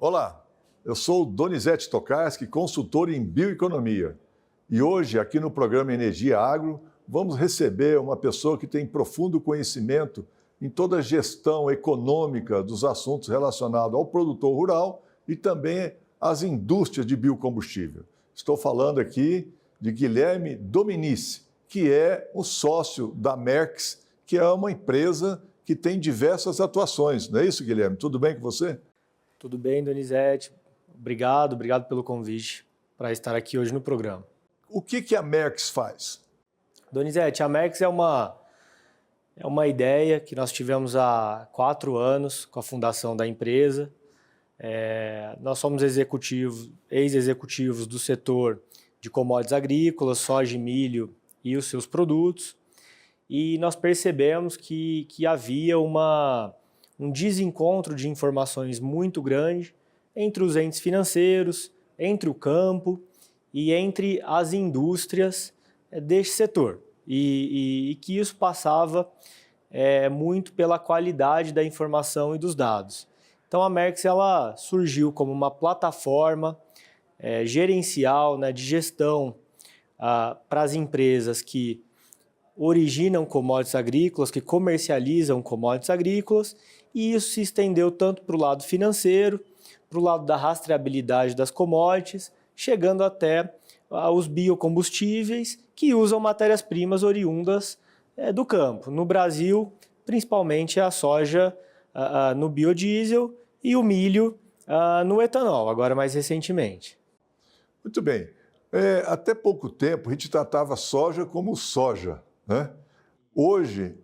Olá, eu sou o Donizete Tokarski, consultor em bioeconomia. E hoje, aqui no programa Energia Agro, vamos receber uma pessoa que tem profundo conhecimento em toda a gestão econômica dos assuntos relacionados ao produtor rural e também às indústrias de biocombustível. Estou falando aqui de Guilherme Dominici, que é o sócio da Merckx, que é uma empresa que tem diversas atuações. Não é isso, Guilherme? Tudo bem com você? Tudo bem, Donizete. Obrigado pelo convite para estar aqui hoje no programa. O que a Merckx faz? Donizete, a Merckx é uma ideia que nós tivemos há 4 anos com a fundação da empresa. Nós somos ex-executivos do setor de commodities agrícolas, soja e milho e os seus produtos. E nós percebemos que havia um desencontro de informações muito grande entre os entes financeiros, entre o campo e entre as indústrias deste setor. E que isso passava muito pela qualidade da informação e dos dados. Então a Merckx ela surgiu como uma plataforma gerencial, né, de gestão para as empresas que originam commodities agrícolas, que comercializam commodities agrícolas, e isso se estendeu tanto para o lado financeiro, para o lado da rastreabilidade das commodities, chegando até os biocombustíveis que usam matérias-primas oriundas do campo. No Brasil, principalmente a soja no biodiesel e o milho no etanol, agora mais recentemente. Muito bem. Até pouco tempo a gente tratava soja como soja, né? Hoje,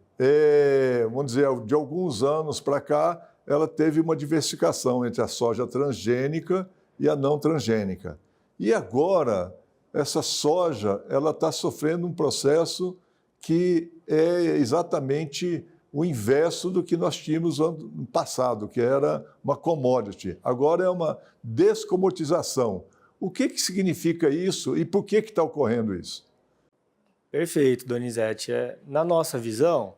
vamos dizer, de alguns anos para cá, ela teve uma diversificação entre a soja transgênica e a não transgênica. E agora, essa soja ela está sofrendo um processo que é exatamente o inverso do que nós tínhamos no passado, que era uma commodity. Agora é uma descomodização. O que significa isso e por que está ocorrendo isso? Perfeito, Donizete. Na nossa visão,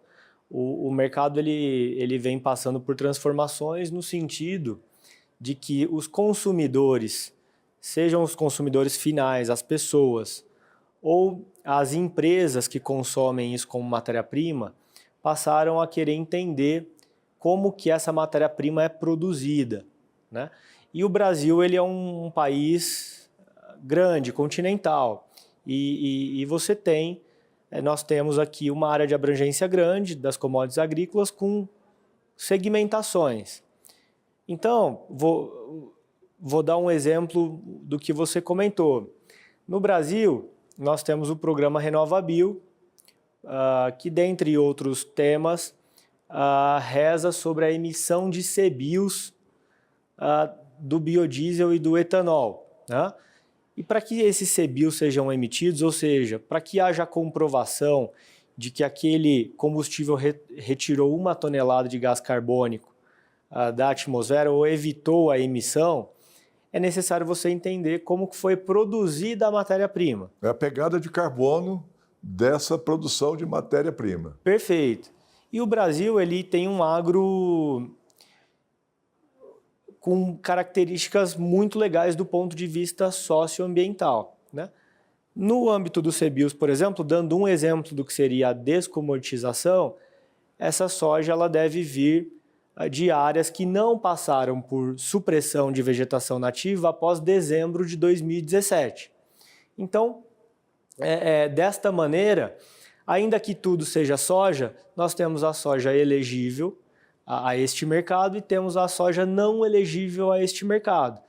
o mercado ele vem passando por transformações no sentido de que os consumidores, sejam os consumidores finais, as pessoas, ou as empresas que consomem isso como matéria-prima, passaram a querer entender como que essa matéria-prima é produzida, né? E o Brasil ele é um país grande, continental, e nós temos aqui uma área de abrangência grande das commodities agrícolas com segmentações. Então, vou dar um exemplo do que você comentou. No Brasil, nós temos o programa RenovaBio, que, dentre outros temas, reza sobre a emissão de CBIOs do biodiesel e do etanol, né? E para que esses CBIOs sejam emitidos, ou seja, para que haja comprovação de que aquele combustível retirou 1 tonelada de gás carbônico da atmosfera ou evitou a emissão, é necessário você entender como foi produzida a matéria-prima. É a pegada de carbono dessa produção de matéria-prima. Perfeito. E o Brasil ele tem um agro com características muito legais do ponto de vista socioambiental, né? No âmbito dos CBIOs, por exemplo, dando um exemplo do que seria a descomoditização, essa soja ela deve vir de áreas que não passaram por supressão de vegetação nativa após dezembro de 2017. Então, desta maneira, ainda que tudo seja soja, nós temos a soja elegível a este mercado e temos a soja não elegível a este mercado.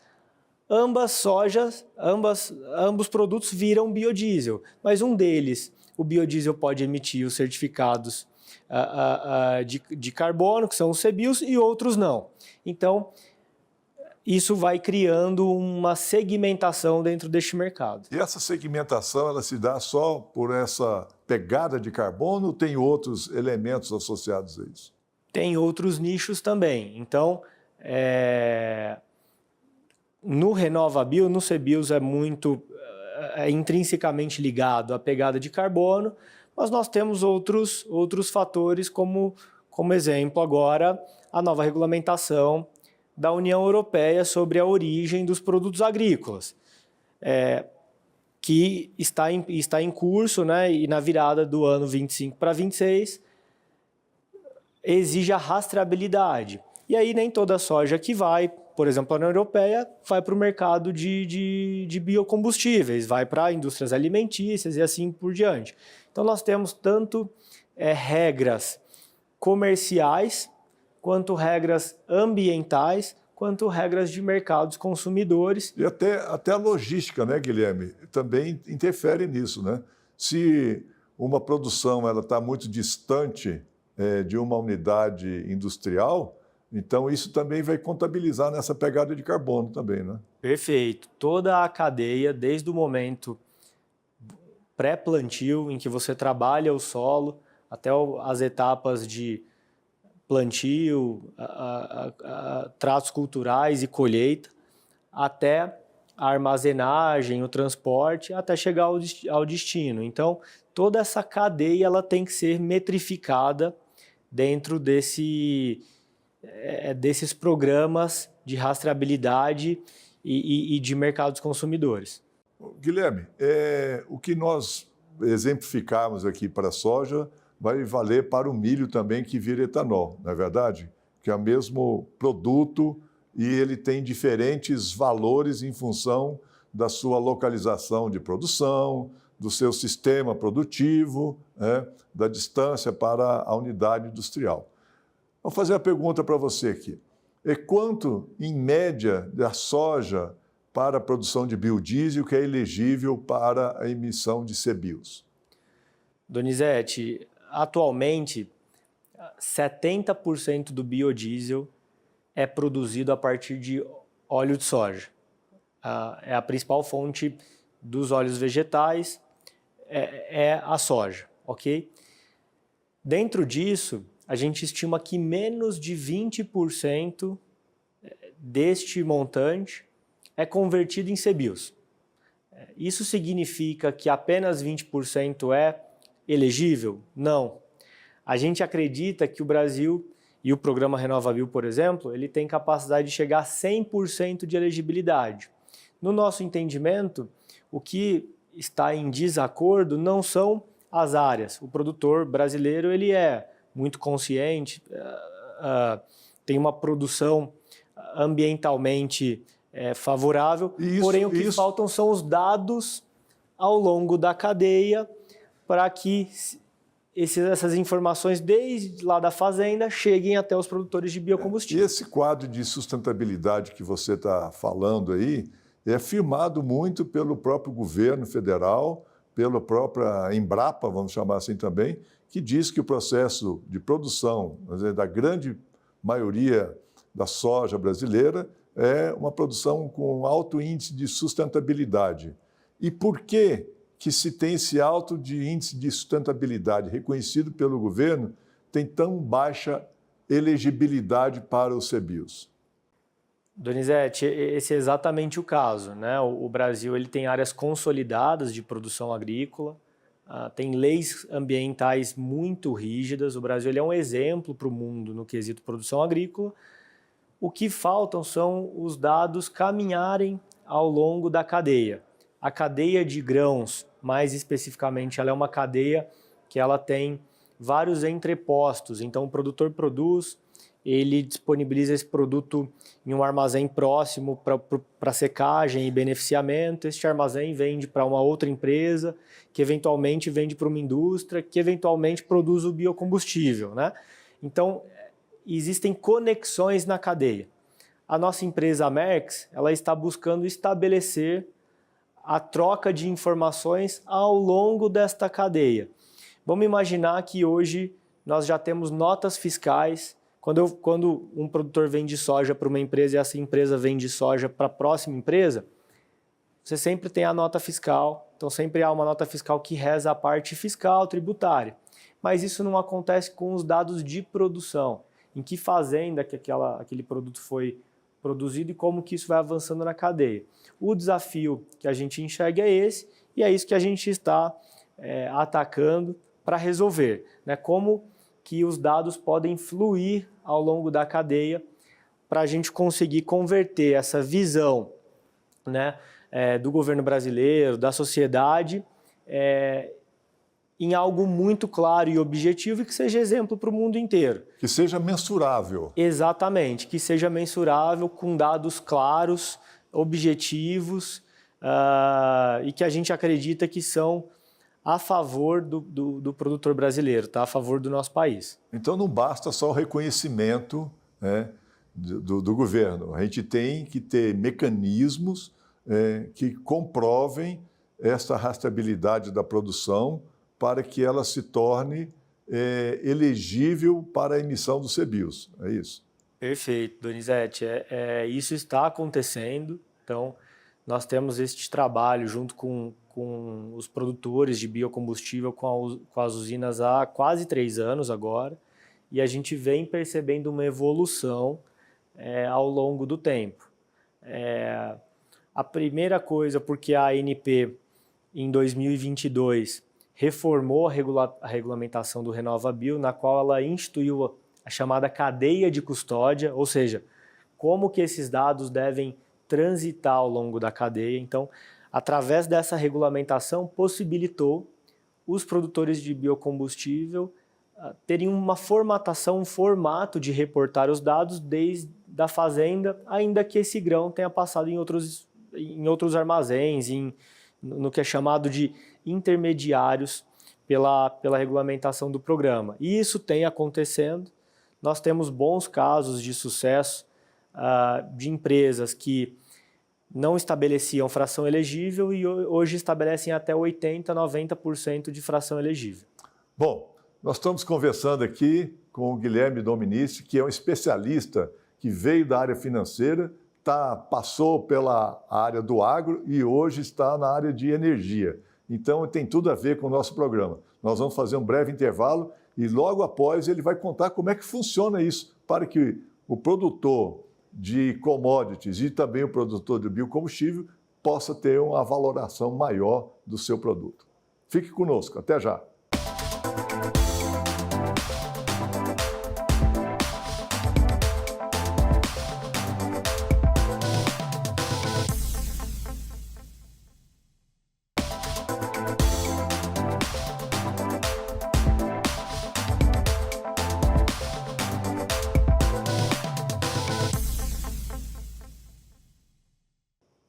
Ambos produtos viram biodiesel, mas um deles, o biodiesel pode emitir os certificados de carbono, que são os CBIOs, e outros não. Então, isso vai criando uma segmentação dentro deste mercado. E essa segmentação ela se dá só por essa pegada de carbono ou tem outros elementos associados a isso? Tem outros nichos também. Então, no RenovaBio, no CBIOs é intrinsecamente ligado à pegada de carbono, mas nós temos outros fatores como exemplo agora a nova regulamentação da União Europeia sobre a origem dos produtos agrícolas, que está em curso, né, e na virada do ano 25 para 26, exige a rastreabilidade. E aí nem toda a soja que vai, por exemplo, a União Europeia, vai para o mercado de biocombustíveis, vai para indústrias alimentícias e assim por diante. Então nós temos tanto regras comerciais, quanto regras ambientais, quanto regras de mercados consumidores. E até a logística, né, Guilherme, também interfere nisso, né? Se uma produção está muito distante de uma unidade industrial, então isso também vai contabilizar nessa pegada de carbono também, né? Perfeito. Toda a cadeia, desde o momento pré-plantio, em que você trabalha o solo, até as etapas de plantio, tratos culturais e colheita, até a armazenagem, o transporte, até chegar ao destino. Então, toda essa cadeia ela tem que ser metrificada dentro desses programas de rastreabilidade e de mercados consumidores. Guilherme, o que nós exemplificamos aqui para a soja vai valer para o milho também, que vira etanol, não é verdade? Que é o mesmo produto e ele tem diferentes valores em função da sua localização de produção, do seu sistema produtivo, da distância para a unidade industrial. Vou fazer uma pergunta para você aqui. Quanto, em média, da soja para a produção de biodiesel que é elegível para a emissão de CBIOS? Donizete, atualmente, 70% do biodiesel é produzido a partir de óleo de soja. É a principal fonte dos óleos vegetais, é a soja, ok? Dentro disso, a gente estima que menos de 20% deste montante é convertido em CBIOS. Isso significa que apenas 20% é elegível? Não. A gente acredita que o Brasil e o programa RenovaBio, por exemplo, ele tem capacidade de chegar a 100% de elegibilidade. No nosso entendimento, o que está em desacordo não são as áreas. O produtor brasileiro ele é muito consciente, tem uma produção ambientalmente favorável, porém o que faltam são os dados ao longo da cadeia para que essas informações desde lá da fazenda cheguem até os produtores de biocombustível. E esse quadro de sustentabilidade que você está falando aí é firmado muito pelo próprio governo federal, pela própria Embrapa, vamos chamar assim também, que diz que o processo de produção da grande maioria da soja brasileira é uma produção com alto índice de sustentabilidade. E por que se tem esse alto índice de sustentabilidade reconhecido pelo governo, tem tão baixa elegibilidade para os CBIOS? Donizete, esse é exatamente o caso, né? O Brasil ele tem áreas consolidadas de produção agrícola, tem leis ambientais muito rígidas. O Brasil ele é um exemplo para o mundo no quesito produção agrícola. O que faltam são os dados caminharem ao longo da cadeia. A cadeia de grãos, mais especificamente, ela é uma cadeia que ela tem vários entrepostos. Então, o produtor produz, ele disponibiliza esse produto em um armazém próximo para secagem e beneficiamento. Este armazém vende para uma outra empresa, que eventualmente vende para uma indústria, que eventualmente produz o biocombustível, né? Então, existem conexões na cadeia. A nossa empresa, a Merx, ela está buscando estabelecer a troca de informações ao longo desta cadeia. Vamos imaginar que hoje nós já temos notas fiscais. Quando um produtor vende soja para uma empresa e essa empresa vende soja para a próxima empresa, você sempre tem a nota fiscal, então sempre há uma nota fiscal que reza a parte fiscal, tributária. Mas isso não acontece com os dados de produção. Em que fazenda que aquele produto foi produzido e como que isso vai avançando na cadeia. O desafio que a gente enxerga é esse, e é isso que a gente está atacando para resolver, né? Como que os dados podem fluir ao longo da cadeia para a gente conseguir converter essa visão, né, do governo brasileiro, da sociedade, em algo muito claro e objetivo e que seja exemplo para o mundo inteiro. Que seja mensurável. Exatamente, que seja mensurável, com dados claros, objetivos, e que a gente acredita que são a favor do produtor brasileiro, tá? A favor do nosso país. Então não basta só o reconhecimento, né, do governo. A gente tem que ter mecanismos que comprovem essa rastreabilidade da produção para que ela se torne elegível para a emissão dos CBIOS. É isso? Perfeito, Donizete. Isso está acontecendo. Então, nós temos este trabalho junto com os produtores de biocombustível, com as usinas há quase 3 anos agora, e a gente vem percebendo uma evolução ao longo do tempo. A primeira coisa, porque a ANP, em 2022, reformou a regulamentação do RenovaBio, na qual ela instituiu a chamada cadeia de custódia, ou seja, como que esses dados devem transitar ao longo da cadeia. Então, através dessa regulamentação, possibilitou os produtores de biocombustível terem uma formatação, um formato de reportar os dados desde a fazenda, ainda que esse grão tenha passado em outros armazéns, no que é chamado de intermediários pela regulamentação do programa. E isso tem acontecendo. Nós temos bons casos de sucesso de empresas que não estabeleciam fração elegível e hoje estabelecem até 80%, 90% de fração elegível. Bom, nós estamos conversando aqui com o Guilherme Dominici, que é um especialista que veio da área financeira, passou pela área do agro e hoje está na área de energia. Então, tem tudo a ver com o nosso programa. Nós vamos fazer um breve intervalo e logo após ele vai contar como é que funciona isso, para que o produtor de commodities e também o produtor de biocombustível possa ter uma valoração maior do seu produto. Fique conosco, até já.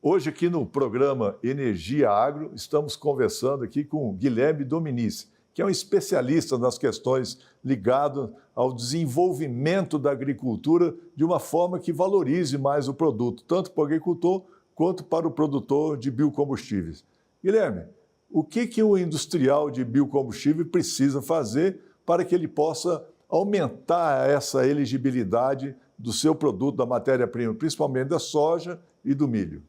Hoje aqui no programa Energia Agro, estamos conversando aqui com o Guilherme Dominici, que é um especialista nas questões ligadas ao desenvolvimento da agricultura de uma forma que valorize mais o produto, tanto para o agricultor quanto para o produtor de biocombustíveis. Guilherme, o que o industrial de biocombustível precisa fazer para que ele possa aumentar essa elegibilidade do seu produto, da matéria-prima, principalmente da soja e do milho?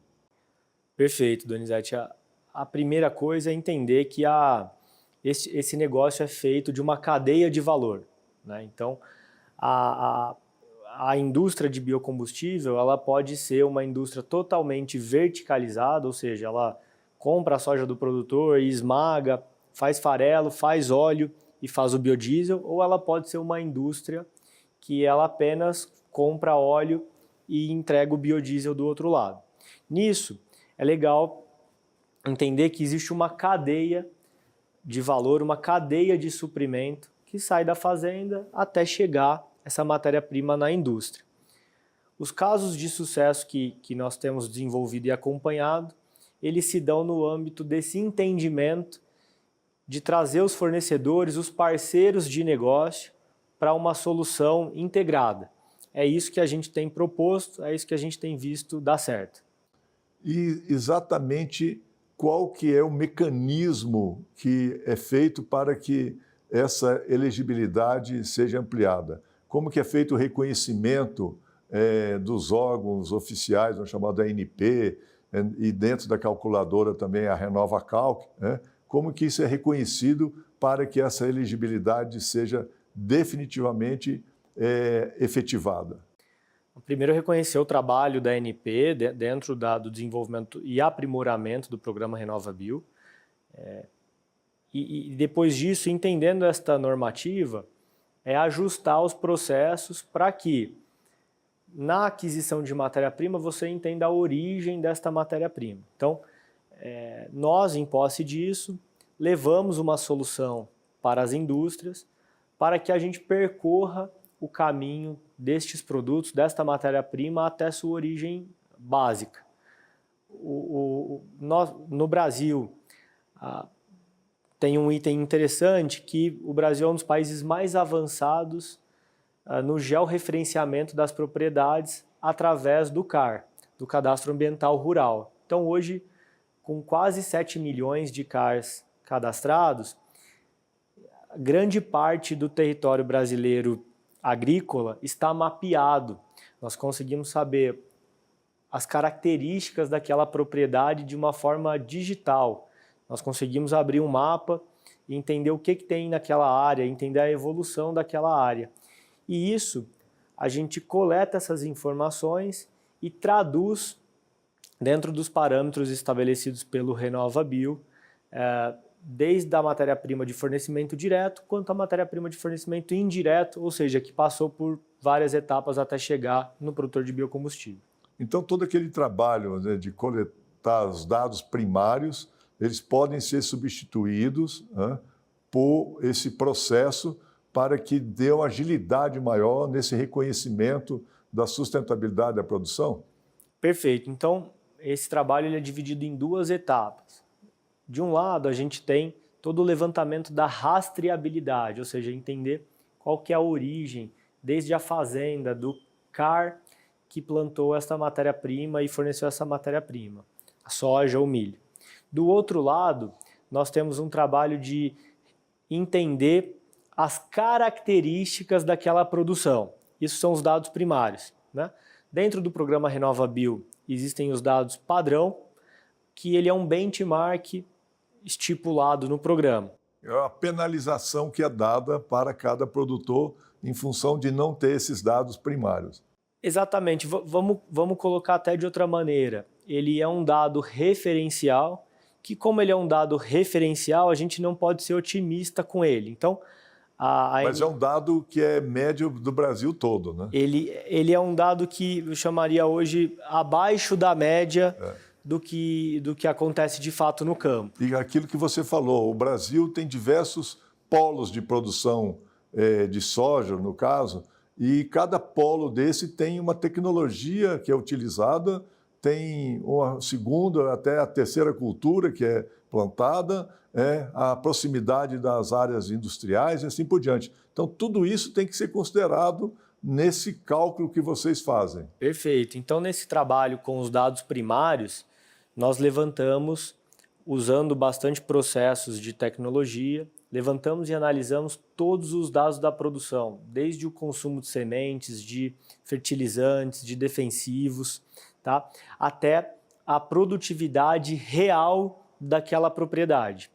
Perfeito, Donizete. A primeira coisa é entender que esse negócio é feito de uma cadeia de valor, né? Então, a indústria de biocombustível ela pode ser uma indústria totalmente verticalizada, ou seja, ela compra a soja do produtor e esmaga, faz farelo, faz óleo e faz o biodiesel, ou ela pode ser uma indústria que ela apenas compra óleo e entrega o biodiesel do outro lado. Nisso, é legal entender que existe uma cadeia de valor, uma cadeia de suprimento que sai da fazenda até chegar essa matéria-prima na indústria. Os casos de sucesso que nós temos desenvolvido e acompanhado, eles se dão no âmbito desse entendimento de trazer os fornecedores, os parceiros de negócio para uma solução integrada. É isso que a gente tem proposto, é isso que a gente tem visto dar certo. E exatamente qual que é o mecanismo que é feito para que essa elegibilidade seja ampliada? Como que é feito o reconhecimento dos órgãos oficiais, chamado ANP, e dentro da calculadora também a RenovaCalc, né? Como que isso é reconhecido para que essa elegibilidade seja definitivamente efetivada? Primeiro, reconhecer o trabalho da ANP dentro do desenvolvimento e aprimoramento do programa RenovaBio. E depois disso, entendendo esta normativa, ajustar os processos para que na aquisição de matéria-prima, você entenda a origem desta matéria-prima. Então, nós, em posse disso, levamos uma solução para as indústrias para que a gente percorra o caminho destes produtos, desta matéria-prima, até sua origem básica. No Brasil, tem um item interessante que o Brasil é um dos países mais avançados no georreferenciamento das propriedades através do CAR, do Cadastro Ambiental Rural. Então, hoje, com quase 7 milhões de CARs cadastrados, grande parte do território brasileiro agrícola está mapeado. Nós conseguimos saber as características daquela propriedade de uma forma digital. Nós conseguimos abrir um mapa e entender o que tem naquela área, entender a evolução daquela área. E isso, a gente coleta essas informações e traduz dentro dos parâmetros estabelecidos pelo RenovaBio, desde a matéria-prima de fornecimento direto quanto a matéria-prima de fornecimento indireto, ou seja, que passou por várias etapas até chegar no produtor de biocombustível. Então, todo aquele trabalho, né, de coletar os dados primários, eles podem ser substituídos, né, por esse processo para que dê uma agilidade maior nesse reconhecimento da sustentabilidade da produção? Perfeito. Então, esse trabalho ele é dividido em duas etapas. De um lado, a gente tem todo o levantamento da rastreabilidade, ou seja, entender qual que é a origem, desde a fazenda, do CAR que plantou essa matéria-prima e forneceu essa matéria-prima, a soja ou milho. Do outro lado, nós temos um trabalho de entender as características daquela produção. Isso são os dados primários, né? Dentro do programa RenovaBio existem os dados padrão, que ele é um benchmark estipulado no programa. É a penalização que é dada para cada produtor em função de não ter esses dados primários. Exatamente. Vamos colocar até de outra maneira. Ele é um dado referencial, que como ele é um dado referencial, a gente não pode ser otimista com ele. Então, mas é um dado que é médio do Brasil todo, né? Ele é um dado que eu chamaria hoje abaixo da média do que acontece de fato no campo. E aquilo que você falou, o Brasil tem diversos polos de produção de soja, no caso, e cada polo desse tem uma tecnologia que é utilizada, tem uma segunda até a terceira cultura que é plantada, a proximidade das áreas industriais e assim por diante. Então, tudo isso tem que ser considerado nesse cálculo que vocês fazem. Perfeito. Então, nesse trabalho com os dados primários, nós levantamos, usando bastante processos de tecnologia, levantamos e analisamos todos os dados da produção, desde o consumo de sementes, de fertilizantes, de defensivos, tá? Até a produtividade real daquela propriedade.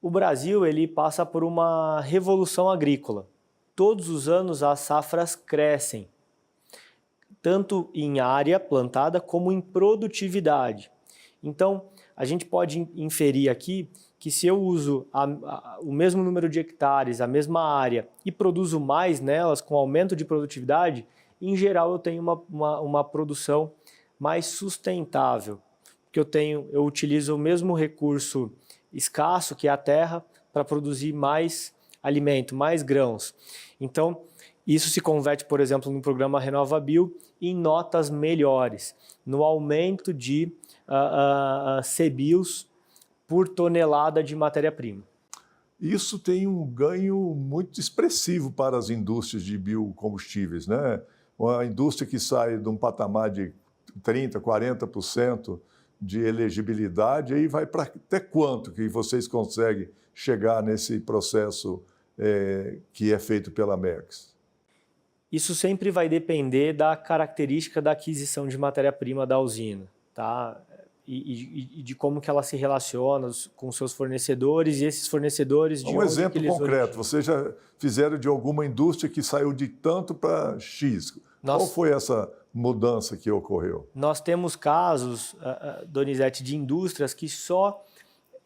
O Brasil ele passa por uma revolução agrícola. Todos os anos as safras crescem, tanto em área plantada como em produtividade. Então, a gente pode inferir aqui que se eu uso o mesmo número de hectares, a mesma área e produzo mais nelas com aumento de produtividade, em geral eu tenho uma produção mais sustentável, porque eu utilizo o mesmo recurso escasso, que é a terra, para produzir mais alimento, mais grãos. Então, isso se converte, por exemplo, no programa RenovaBio em notas melhores, no aumento de CBIOs por tonelada de matéria-prima. Isso tem um ganho muito expressivo para as indústrias de biocombustíveis, né? Uma indústria que sai de um patamar de 30%, 40% de elegibilidade, aí vai para até quanto que vocês conseguem chegar nesse processo que é feito pela Merckx? Isso sempre vai depender da característica da aquisição de matéria-prima da usina, tá? E de como que ela se relaciona com seus fornecedores e esses fornecedores de um exemplo concreto, vocês já fizeram de alguma indústria que saiu de tanto para X. Qual foi essa mudança que ocorreu? Nós temos casos, Donizete, de indústrias que só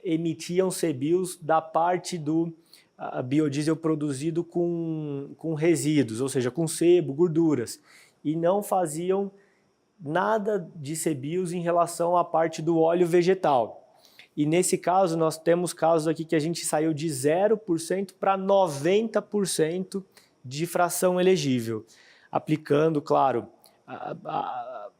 emitiam CBIOs da parte do biodiesel produzido com resíduos, ou seja, com sebo, gorduras. e não faziam nada de CBIOS em relação à parte do óleo vegetal. E nesse caso, nós temos casos aqui que a gente saiu de 0% para 90% de fração elegível, aplicando, claro,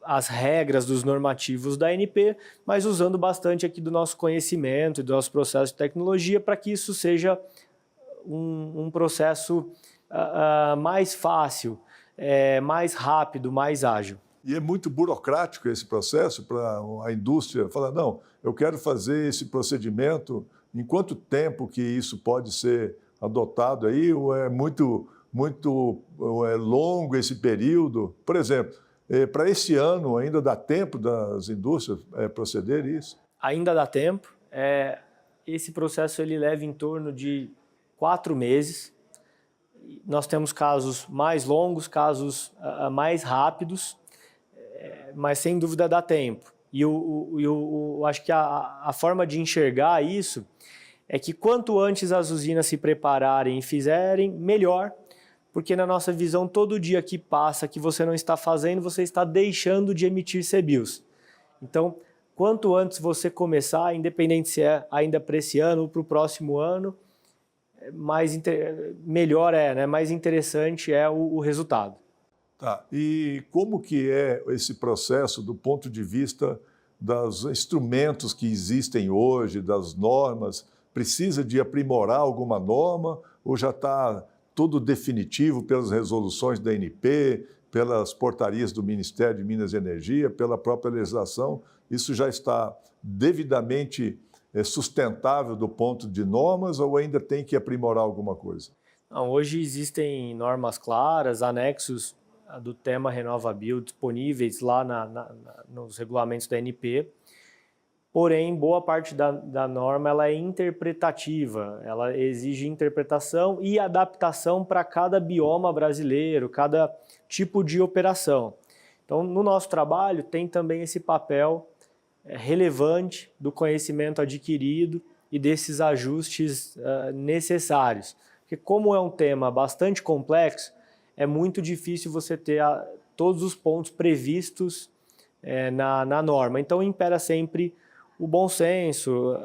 as regras dos normativos da ANP, mas usando bastante aqui do nosso conhecimento e do nosso processo de tecnologia para que isso seja um processo mais fácil, mais rápido, mais ágil. E é muito burocrático esse processo para a indústria falar, não, eu quero fazer esse procedimento, em quanto tempo que isso pode ser adotado aí, ou é muito longo esse período? Por exemplo, para esse ano ainda dá tempo das indústrias procederem isso? Ainda dá tempo. Esse processo ele leva em torno de 4 meses. Nós temos casos mais longos, casos mais rápidos, mas sem dúvida dá tempo. E eu acho que a forma de enxergar isso é que quanto antes as usinas se prepararem e fizerem, melhor, porque na nossa visão, todo dia que passa que você não está fazendo, você está deixando de emitir CBIOS. Então, quanto antes você começar, independente se é ainda para esse ano ou para o próximo ano, melhor né? Mais interessante é o resultado. Tá. E como que é esse processo do ponto de vista dos instrumentos que existem hoje, das normas? Precisa de aprimorar alguma norma ou já está tudo definitivo pelas resoluções da ANP, pelas portarias do Ministério de Minas e Energia, pela própria legislação? Isso já está devidamente sustentável do ponto de normas ou ainda tem que aprimorar alguma coisa? Não, hoje existem normas claras, anexos do tema RenovaBio disponíveis lá nos regulamentos da ANP, porém, boa parte da norma ela é interpretativa, ela exige interpretação e adaptação para cada bioma brasileiro, cada tipo de operação. Então, no nosso trabalho, tem também esse papel relevante do conhecimento adquirido e desses ajustes necessários. Porque como é um tema bastante complexo, é muito difícil você ter todos os pontos previstos na norma. Então, impera sempre o bom senso,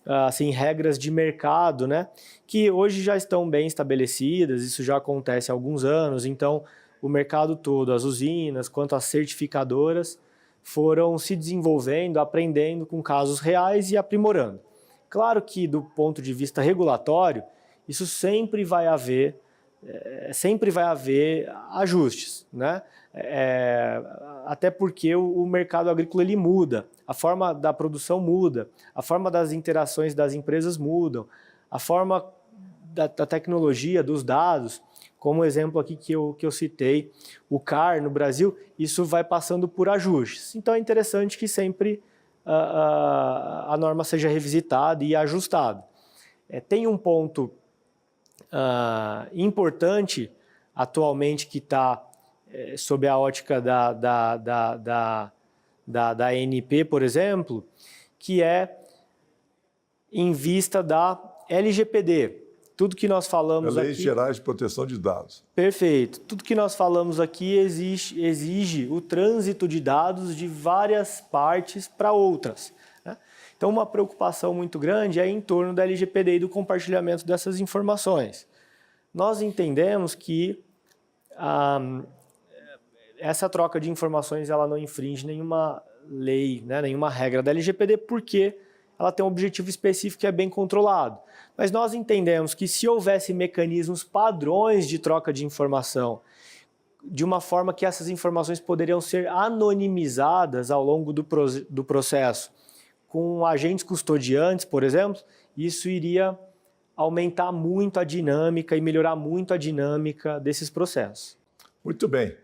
assim, regras de mercado, né? Que hoje já estão bem estabelecidas, isso já acontece há alguns anos, então o mercado todo, as usinas, quanto as certificadoras, foram se desenvolvendo, aprendendo com casos reais e aprimorando. Claro que, do ponto de vista regulatório, isso sempre vai haver ajustes, né? Até porque o mercado agrícola ele muda, a forma da produção muda, a forma das interações das empresas mudam, a forma da tecnologia, dos dados, como o exemplo aqui que eu citei, o CAR no Brasil, isso vai passando por ajustes. Então é interessante que sempre a norma seja revisitada e ajustada. Tem um ponto importante atualmente que está sob a ótica da ANP, por exemplo, que é em vista da LGPD. Tudo que nós falamos aqui... Leis Gerais de Proteção de Dados. Perfeito. Tudo que nós falamos aqui exige o trânsito de dados de várias partes para outras, né? Então, uma preocupação muito grande é em torno da LGPD e do compartilhamento dessas informações. Nós entendemos que essa troca de informações ela não infringe nenhuma lei, né, nenhuma regra da LGPD, porque ela tem um objetivo específico que é bem controlado. Mas nós entendemos que se houvesse mecanismos padrões de troca de informação, de uma forma que essas informações poderiam ser anonimizadas ao longo do processo, com agentes custodiantes, por exemplo, isso iria aumentar muito a dinâmica e melhorar muito a dinâmica desses processos. Muito bem.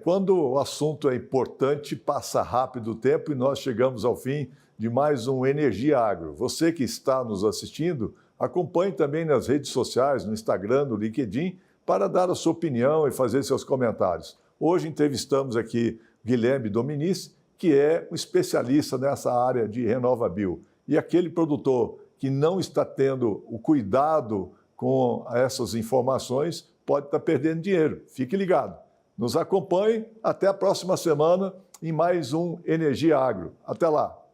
Quando o assunto é importante, passa rápido o tempo e nós chegamos ao fim de mais um Energia Agro. Você que está nos assistindo, acompanhe também nas redes sociais, no Instagram, no LinkedIn, para dar a sua opinião e fazer seus comentários. Hoje entrevistamos aqui Guilherme Dominici, que é um especialista nessa área de RenovaBio. E aquele produtor que não está tendo o cuidado com essas informações pode estar perdendo dinheiro. Fique ligado. Nos acompanhe até a próxima semana em mais um Energia Agro. Até lá!